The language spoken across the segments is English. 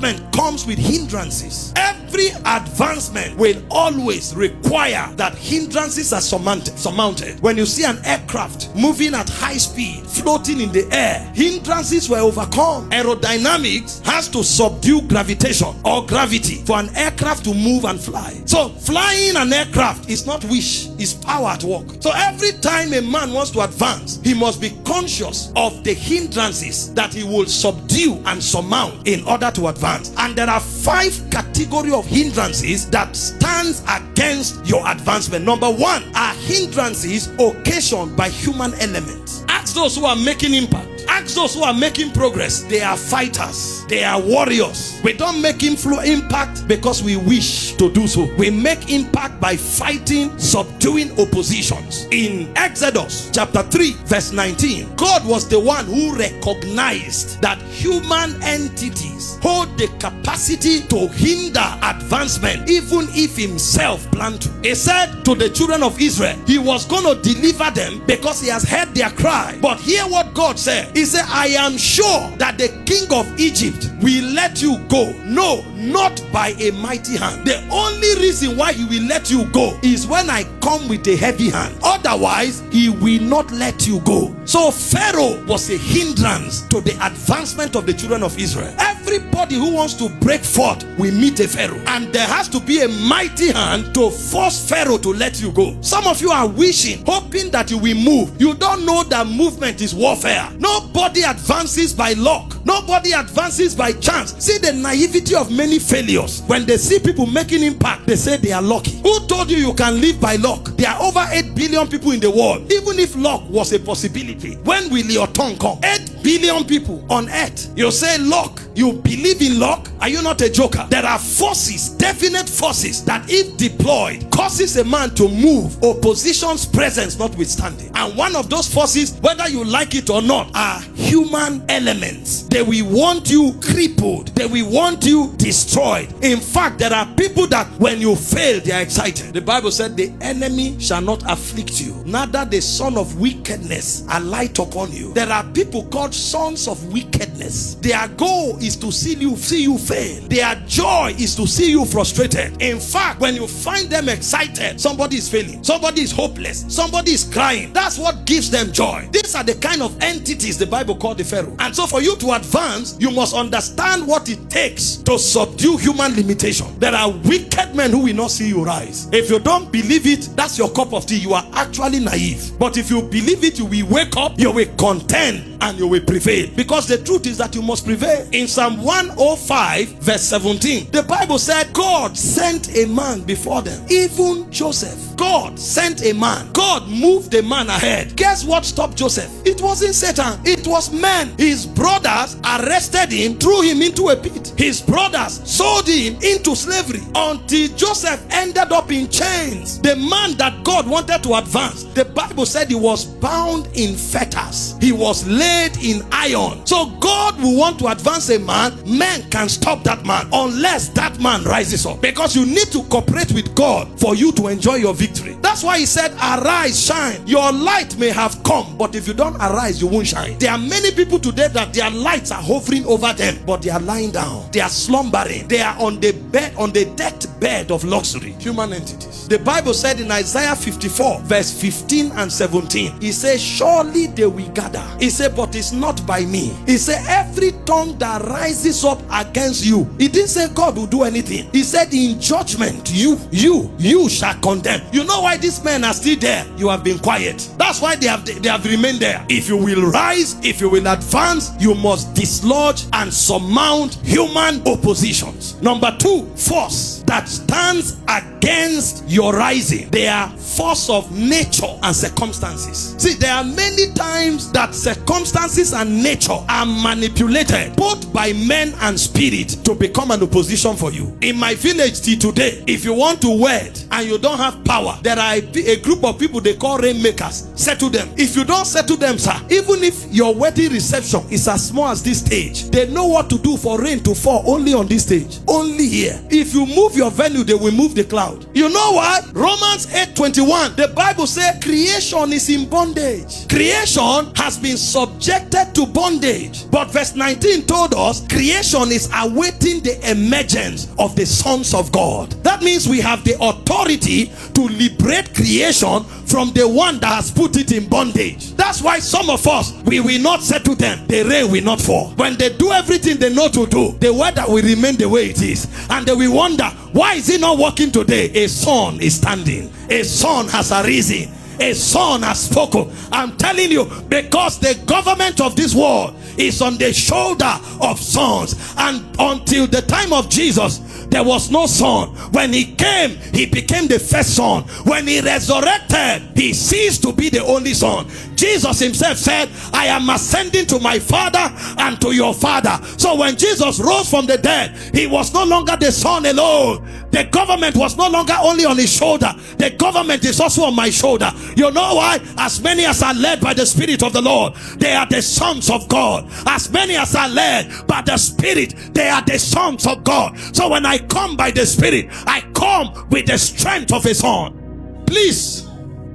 advancement comes with hindrances. Every advancement will always require that hindrances are surmounted. When you see an aircraft moving at high speed, floating in the air, hindrances were overcome. Aerodynamics has to subdue gravitation or gravity for an aircraft to move and fly. So flying an aircraft is not wish, it's power at work. So every time a man wants to advance, he must be conscious of the hindrances that he will subdue and surmount in order to advance. And there are 5 categories of hindrances that stands against your advancement. Number 1 are hindrances occasioned by human elements. Ask those who are making impact. Ask those who are making progress. They are fighters. They are warriors. We don't make impact because we wish to do so. We make impact by fighting, subduing oppositions. In Exodus chapter 3 verse 19, God was the one who recognized that human entities hold the capacity to hinder advancement even if himself planned to. He said to the children of Israel, he was going to deliver them because he has heard their cry. But hear what God said. He said, I am sure that the king of Egypt will let you go. No, not by a mighty hand. The only reason why he will let you go is when I come with a heavy hand. Otherwise, he will not let you go. So Pharaoh was a hindrance to the advancement of the children of Israel. Everybody who wants to break forth will meet a Pharaoh. And there has to be a mighty hand to force Pharaoh to let you go. Some of you are wishing, hoping that you will move. You don't know that movement is warfare. Nobody advances by luck. Nobody advances by chance. See the naivety of many failures. When they see people making impact, they say they are lucky. Who told you you can live by luck? There are over 8 billion people in the world. Even if luck was a possibility, when will your turn come? 8 billion people on earth. You say luck. You believe in luck? Are you not a joker? There are forces, definite forces, that if deployed, causes a man to move, opposition's presence notwithstanding. And one of those forces, whether you like it or not, are human elements. They will want you crippled. They will want you destroyed. In fact, there are people that when you fail, they are excited. The Bible said the enemy shall not afflict you, neither the son of wickedness alight upon you. There are people called sons of wickedness. Their goal is to see you fail. Their joy is to see you frustrated. In fact, when you find them excited, somebody is failing, somebody is hopeless, somebody is crying. That's what gives them joy. These are the kind of entities the Bible called the Pharaoh. And so for you to advance, you must understand what it takes to subdue human limitation. There are wicked men who will not see you rise. If you don't believe it, that's your cup of tea. You are actually naive. But if you believe it, you will wake up, you will contend, and you will prevail. Because the truth is that you must prevail. In Psalm 105 verse 17, the Bible said God sent a man before them, even Joseph. God sent a man. God moved a man ahead. Guess what stopped Joseph? It wasn't Satan, it was men. His brothers arrested him, threw him into a pit. His brothers sold him into slavery until Joseph ended up in chains. The man that God wanted to advance, the Bible said he was bound in fetters. He was laid in iron. So God will want to advance a man. Men can stop that man unless that man rises up. Because you need to cooperate with God for you to enjoy your victory. That's why he said, arise, shine. Your light may have come, but if you don't arise, you won't shine. There are many people today that their lights are hovering over them, but they are lying down. They are slumbering. They are on the bed, on the deathbed of luxury. Human entities. The Bible said in Isaiah 54 verse 15 and 17, he says, surely they will gather. He said, but it's not by me. He said, every tongue that rises up against you. He didn't say God will do anything. He said, in judgment, you shall condemn. You know why these men are still there? You have been quiet. That's why they have remained there. If you will rise, if you will advance, you must dislodge and surmount human oppositions. Number 2, force that stands against your rising. They are force of nature and circumstances. See, there are many times that circumstances and nature are manipulated both by men and spirit to become an opposition for you. In my village till today, if you want to wed and you don't have power, there are a group of people they call rainmakers. Settle them. If you don't settle them, sir, even if your wedding reception is as small as this stage, they know what to do for rain to fall only on this stage, only here. If you move your venue, they will move the cloud. allowed. You know why? Romans 8:21. The Bible says creation is in bondage. Creation has been subjected to bondage. But verse 19 told us creation is awaiting the emergence of the sons of God. That means we have the authority to liberate creation from the one that has put it in bondage. That's why some of us, we will not settle them. The rain will not fall. When they do everything they know to do, the weather will remain the way it is. And they will wonder, why is it not working today? A sun is standing. A sun has arisen. A son has spoken. I'm telling you, because the government of this world is on the shoulder of sons. And until the time of Jesus, there was no son. When he came, he became the first son. When he resurrected, he ceased to be the only son. Jesus himself said, I am ascending to my Father and to your Father. So when Jesus rose from the dead, he was no longer the son alone. The government was no longer only on his shoulder. The government is also on my shoulder. You know why? As many as are led by the Spirit of the Lord, they are the sons of God. As many as are led by the Spirit, they are the sons of God. So when I come by the Spirit, I come with the strength of a son. Please,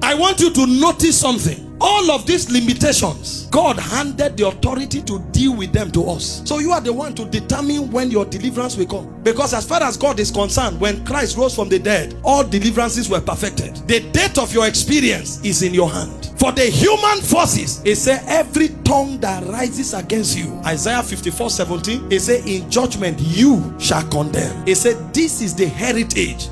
I want you to notice something. All of these limitations, God handed the authority to deal with them to us. So you are the one to determine when your deliverance will come. Because as far as God is concerned, when Christ rose from the dead, all deliverances were perfected. The date of your experience is in your hand. For the human forces, it says every tongue that rises against you. Isaiah 54:17, it says in judgment you shall condemn. It said this is the heritage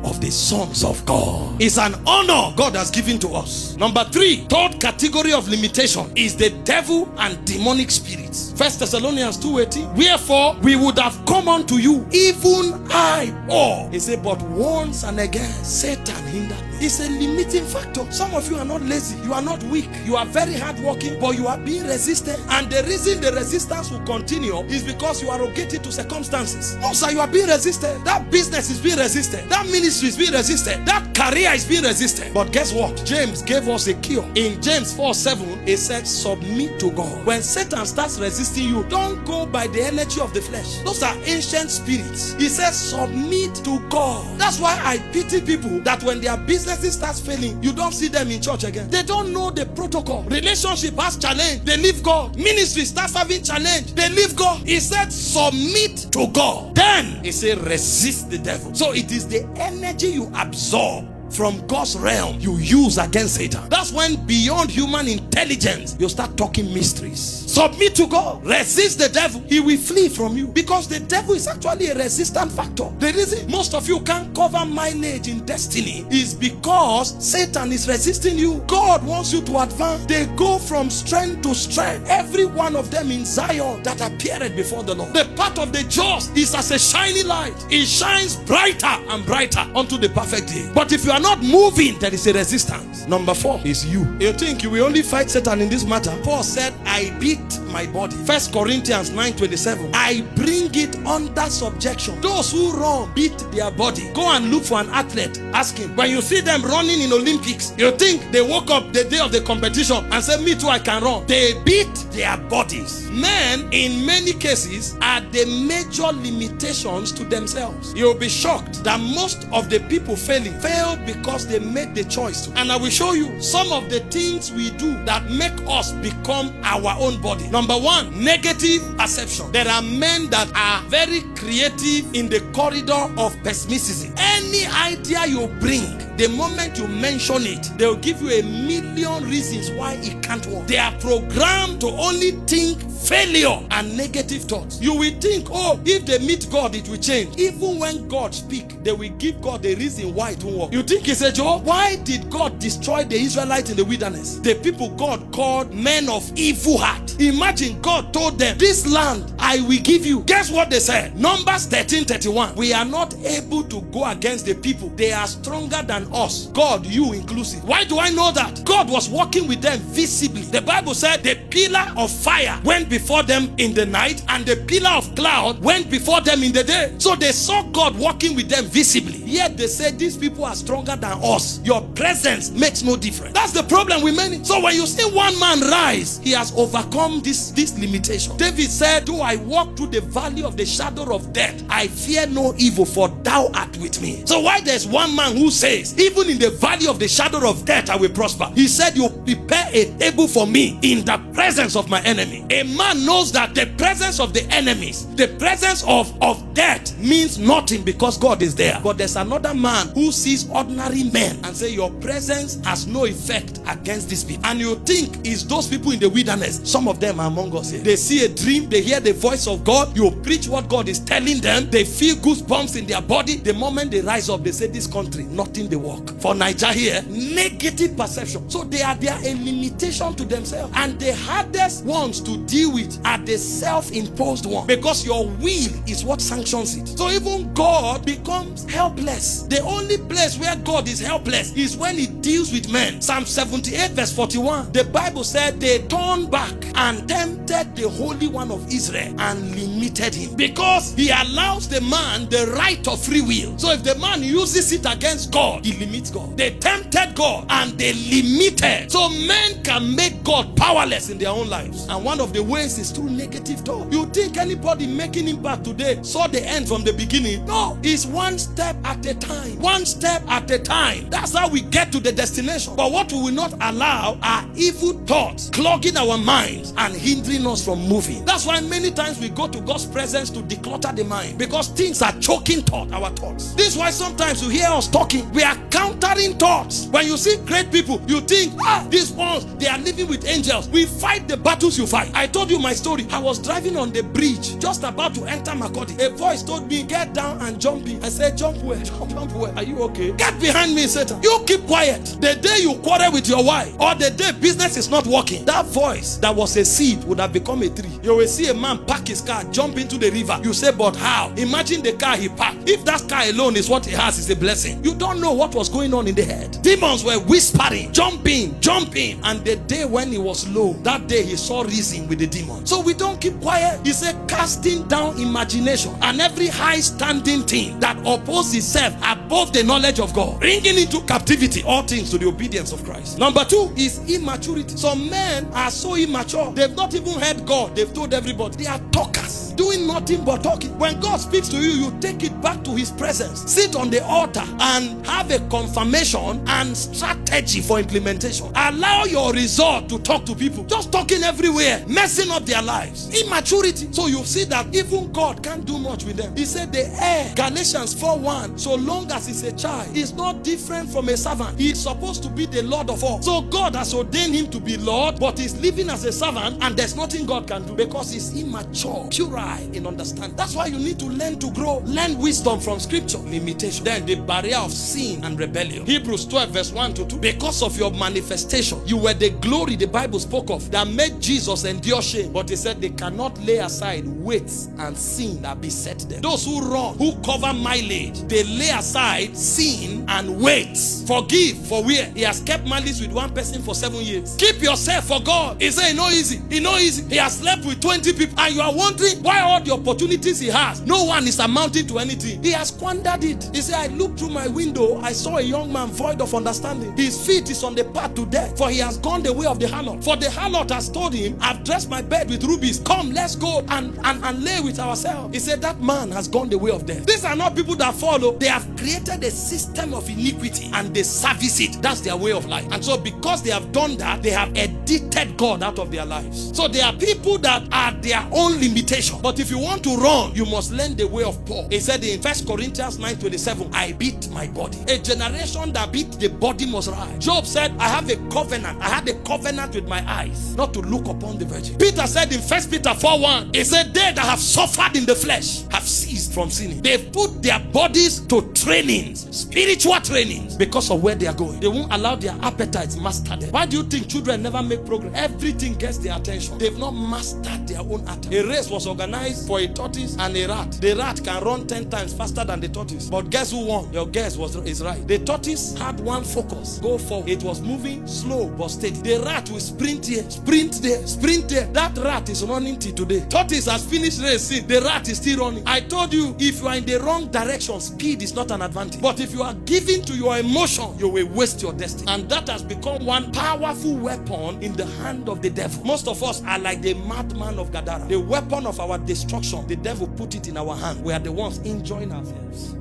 of the sons of God. It's an honor God has given to us. Number 3, third category of limitation is the devil and demonic spirits. 1 Thessalonians 2:18. Wherefore we would have come unto you, even I all. He said, but once and again Satan hindered me. It's a limiting factor. Some of you are not lazy, you are not weak, you are very hardworking, but you are being resisted. And the reason the resistance will continue is because you are rogated to circumstances. No, sir, you are being resisted. That business is being resisted. That ministry is being resisted. That career is being resisted. But guess what? James gave us a cure. In James 4:7, it said, submit to God. When Satan starts resisting you, don't go by the energy of the flesh. Those are ancient spirits. He says, submit to God. That's why I pity people that when their businesses starts failing, you don't see them in church again. They don't know the protocol. Relationship has challenge, they leave God. Ministry starts having challenge, they leave God. He said, submit to God. Then he said, resist the devil. So it is the energy you absorb from God's realm you use against Satan. That's when beyond human intelligence you start talking mysteries. Submit to God, resist the devil, he will flee from you, because the devil is actually a resistant factor. The reason most of you can't cover mileage in destiny is because Satan is resisting you. God wants you to advance. They go from strength to strength, every one of them in Zion that appeared before the Lord. The path of the just is as a shiny light. It shines brighter and brighter unto the perfect day. But if you are not moving, there is a resistance. Number 4 is you. You think you will only fight Satan in this matter? Paul said, I beat my body. 1 Corinthians 9:27. I bring it under subjection. Those who run beat their body. Go and look for an athlete. Ask him. When you see them running in Olympics, you think they woke up the day of the competition and said, me too, I can run. They beat their bodies. Men, in many cases, are the major limitations to themselves. You'll be shocked that most of the people failing failed because they made the choice to. And I will show you some of the things we do that make us become our own body. Number 1, negative perception. There are men that are very creative in the corridor of pessimism. Any idea you bring, the moment you mention it, they'll give you 1,000,000 reasons why it can't work. They are programmed to only think failure and negative thoughts. You will think, oh, if they meet God, it will change. Even when God speaks, they will give God the reason why it won't work. You think it's a joke? Why did God destroy the Israelites in the wilderness? The people God called men of evil heart. Imagine God told them, this land I will give you. Guess what they said? Numbers 13:31. We are not able to go against the people. They are stronger than us. God, you inclusive. Why do I know that? God was working with them visibly. The Bible said the pillar of fire went before them in the night, and the pillar of cloud went before them in the day. So they saw God working with them visibly. Yet they said, these people are stronger than us. Your presence makes no difference. That's the problem with many. So when you see one man rise, he has overcome this limitation. David said, do I walk through the valley of the shadow of death, I fear no evil, for thou art with me. So why there's one man who says, even in the valley of the shadow of death, I will prosper. He said, you prepare a table for me in the presence of my enemy. A man knows that the presence of the enemies, the presence of death means nothing because God is there. But there's another man who sees ordinary men and say, your presence has no effect against these people. And you think it's those people in the wilderness. Some of them are among us here. They see a dream, they hear the voice of God, you preach what God is telling them, they feel goosebumps in their body. The moment they rise up, they say, this country, nothing they work. For Nigeria here, negative perception. So they are a limitation to themselves. And the hardest ones to deal with are the self-imposed ones, because your will is what sanctions it. So even God becomes helpless. The only place where God is helpless is when he deals with men. Psalm 78 verse 41, the Bible said they turned back and tempted the Holy One of Israel and limited him, because he allows the man the right of free will. So if the man uses it against God, he limits God. They tempted God and they limited. So men can make God powerless in their own lives, and one of the ways is through negative talk. You think anybody making impact today saw the end from the beginning? No, it's one step at a time. One step at a time. That's how we get to the destination. But what we will not allow are evil thoughts clogging our minds and hindering us from moving. That's why many times we go to God's presence to declutter the mind, because things are choking our thoughts. This is why sometimes you hear us talking, we are countering thoughts. When you see great people, you think, these ones, they are living with angels. We fight the battles you fight. I told you my story. I was driving on the bridge, just about to enter Makodi. A voice told me, get down and jump in. I said, jump where? Jump where? Are you okay? Get behind me, Satan. You keep quiet. The day you quarrel with your wife, or the day business is not working, that voice that was a seed would have become a tree. You will see a man park his car, jump into the river. You say, but how? Imagine the car he parked. If that car alone is what he has, is a blessing. You don't know what was going on in the head. Demons were whispering, jump in, jump in. And the day when he was low, that day he saw reason with the demon. So we don't keep quiet. He said, casting down imagination and every high standing thing that opposes itself above the knowledge of God, bringing into captivity all things to the obedience of Christ. Number two is immaturity. Some men are so immature, they've not even heard God. They've told everybody. They are talkers, doing nothing but talking. When God speaks to you, you take it back to his presence, sit on the altar and have a confirmation and strategy for implementation. Allow your result to talk to people. Just talking everywhere, messing up their lives. Immaturity. So you see that even God can't do much with them. He said the heir, Galatians 4:1, so long as he's a child, is not different from a servant. He's supposed to be the Lord of all. So God has ordained him to be Lord, but he's living as a servant, and there's nothing God can do because he's immature, puerile in understanding. That's why you need to learn to grow. Learn wisdom from scripture. Limitation. Then the barrier of sin and rebellion. Hebrews 12 verse 1 to 2. Because of your manifestation, you were the glory the Bible spoke of that made Jesus endure shame. But he said they cannot lay aside weights and sin that beset them. Those who run, who cover mileage, they lay aside sin and weights. Forgive for where he has kept malice with one person for 7 years. Keep yourself for God. He said, no easy. He no easy. He has slept with 20 people, and you are wondering why all the opportunities he has, no one is amounting to anything. He has squandered it. He said, I looked through my window, I saw a young man void of understanding. His feet is on the path to death, for he has gone the way of the harlot. For the harlot has told him, I've dressed my bed with rubies. Come, let's go and lay with ourselves. He said, that man has gone the way of death. These are not people that follow. They have created a system of iniquity and they service it. That's their way of life. And so because they have done that, they have edited God out of their lives. So there are people that are their own limitation. But if you want to run, you must learn the way of Paul. He said in 1 Corinthians 9:27, I beat my body. A generation that beat the body must rise. Job said, I have a covenant. I had a covenant with my eyes not to look upon the virgin. Peter said in 1 Peter 4:1, he said, they that have suffered in the flesh have ceased from sinning. They've put their bodies to trainings, spiritual trainings, because of where they are going. They won't allow their appetites master them. Why do you think children never make progress? Everything gets their attention. They've not mastered their own art. A race was organized for a tortoise and a rat. The rat can run 10 times faster than the tortoise. But guess who won? Your guess is right. The tortoise had one focus. Go forward. It was moving slow but steady. The rat will sprint here, sprint there, sprint there. That rat is running till today. Tortoise has finished racing. The rat is still running. I told you, if you are in the wrong direction, speed is not an advantage. But if you are giving to your emotion, you will waste your destiny. And that has become one powerful weapon in the hand of the devil. Most of us are like the madman of Gadara. The weapon of our destruction, the devil put it in our hand. We are the ones enjoying ourselves.